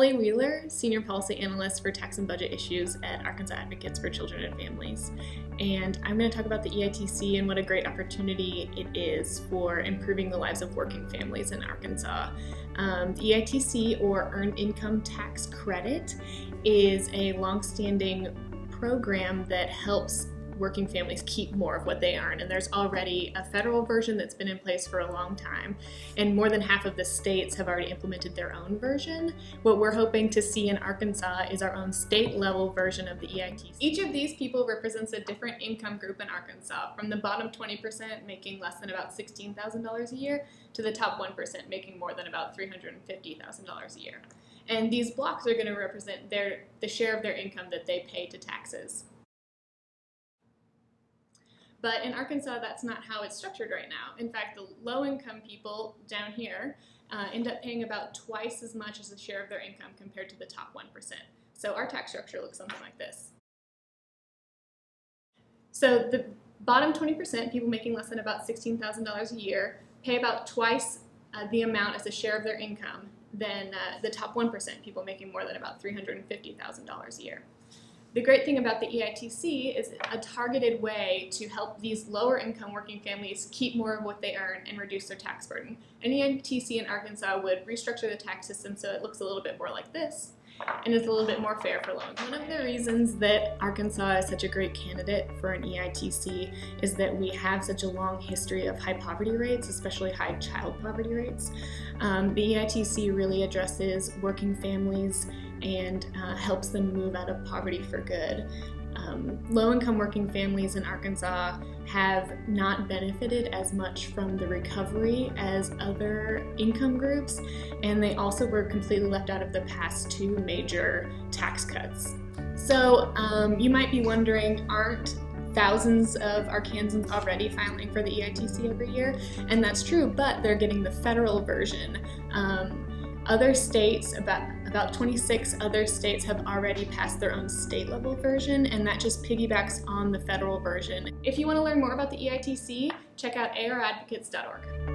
Ellie Wheeler, Senior Policy Analyst for Tax and Budget Issues at Arkansas Advocates for Children and Families. And I'm going to talk about the EITC and what a great opportunity it is for improving the lives of working families in Arkansas. The EITC, or Earned Income Tax Credit, is a long-standing program that helps working families keep more of what they earn, and there's already a federal version that's been in place for a long time, and more than half of the states have already implemented their own version. What we're hoping to see in Arkansas is our own state level version of the EITC. Each of these people represents a different income group in Arkansas, from the bottom 20% making less than about $16,000 a year to the top 1% making more than about $350,000 a year. And these blocks are going to represent the share of their income that they pay to taxes. But in Arkansas, that's not how it's structured right now. In fact, the low-income people down here end up paying about twice as much as the share of their income compared to the top 1%. So our tax structure looks something like this. So the bottom 20%, people making less than about $16,000 a year, pay about twice the amount as a share of their income than the top 1%, people making more than about $350,000 a year. The great thing about the EITC is a targeted way to help these lower income working families keep more of what they earn and reduce their tax burden. An EITC in Arkansas would restructure the tax system so it looks a little bit more like this and is a little bit more fair for low income. One of the reasons that Arkansas is such a great candidate for an EITC is that we have such a long history of high poverty rates, especially high child poverty rates. The EITC really addresses working families and helps them move out of poverty for good. Low-income working families in Arkansas have not benefited as much from the recovery as other income groups, and they also were completely left out of the past two major tax cuts. So you might be wondering, aren't thousands of Arkansans already filing for the EITC every year? And that's true, but they're getting the federal version. Other states, about 26 other states, have already passed their own state level version, and that just piggybacks on the federal version. If you want to learn more about the EITC, check out aradvocates.org.